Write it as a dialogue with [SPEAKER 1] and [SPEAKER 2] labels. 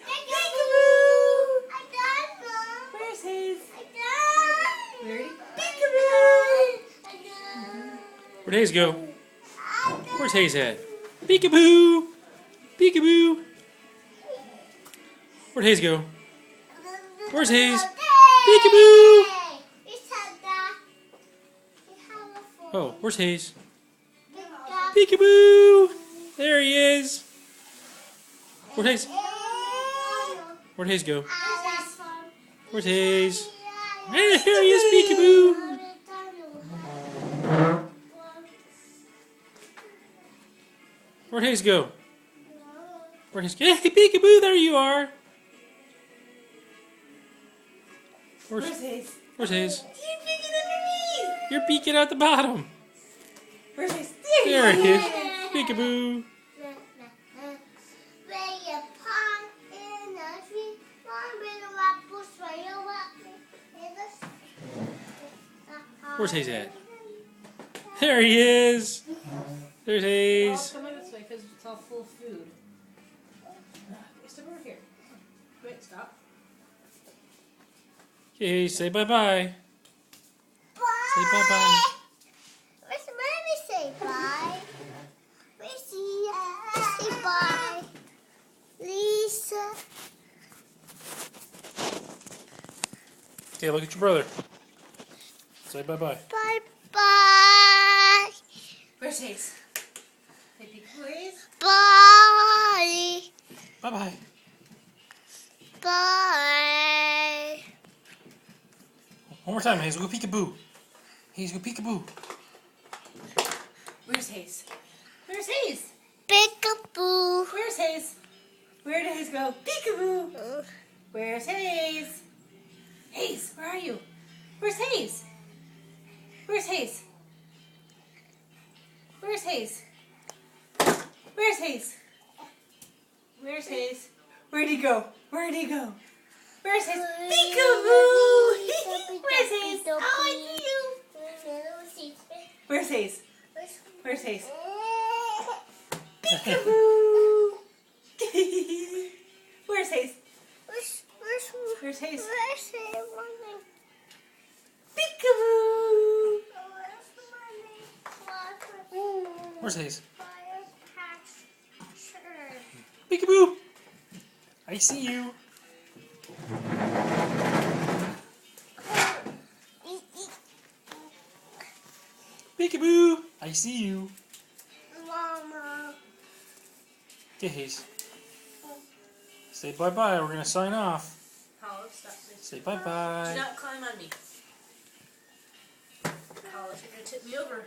[SPEAKER 1] Peekaboo!
[SPEAKER 2] I don't know.
[SPEAKER 1] Where's Hayes?
[SPEAKER 2] I don't.
[SPEAKER 1] Where did he? Peekaboo!
[SPEAKER 3] Where'd Hayes go? Where's Hayes at? Peekaboo! Peekaboo! Where'd Hayes go? Where's Hayes? Peekaboo! Oh, where's Hayes? Peekaboo! There he is! Where'd Hayes? Where'd Hayes go? Where's Hayes? Hey, there he is, Peekaboo! Where'd Hayes go? Where'd Hayes go? Hey, Peekaboo, there you are!
[SPEAKER 1] Where's Hayes?
[SPEAKER 3] Where's Hayes?
[SPEAKER 1] You're peeking underneath!
[SPEAKER 3] You're peeking out the bottom.
[SPEAKER 1] Where's Hayes?
[SPEAKER 3] There he is. Peekaboo. Where's Hayes at? There he is. There's Hayes.
[SPEAKER 1] Come this way because it's all full of food. Step over here. Wait, stop.
[SPEAKER 3] Okay, say bye-bye. Say bye-bye.
[SPEAKER 2] Where's Mommy say bye? Where's say bye? Lisa.
[SPEAKER 3] Okay, look at your brother. Say bye-bye.
[SPEAKER 2] Bye bye.
[SPEAKER 1] Where's Hayes? Hey, Peekaboo, Hayes?
[SPEAKER 2] Bye.
[SPEAKER 3] Bye-bye.
[SPEAKER 2] Bye.
[SPEAKER 3] One more time, Hayes. Go peekaboo. Hayes, go peekaboo.
[SPEAKER 1] Where's Hayes? Where's Hayes?
[SPEAKER 2] Peekaboo.
[SPEAKER 1] Where's Hayes? Where did Hayes go? Peekaboo! Where's Hayes? Hayes, where are you? Where's Hayes? Where's Hayes? Where's Hayes? Where's Hayes? Where's Hayes? Where'd he go? Where'd he go? Where's Hayes? Peekaboo! Where's Hayes? Oh, I see you! Where's Hayes? Where's Hayes? Peekaboo! Where's Hayes? Where's Hayes? Peekaboo!
[SPEAKER 3] Where's Hayes? Peekaboo. I see you. Peekaboo. I see you.
[SPEAKER 2] Mama.
[SPEAKER 3] Okay, Hayes. Say bye-bye. We're going to sign off.
[SPEAKER 1] Hollow, stop this.
[SPEAKER 3] Say
[SPEAKER 1] Do
[SPEAKER 3] bye-bye.
[SPEAKER 1] not climb on me. Hollow, you're going to tip me over.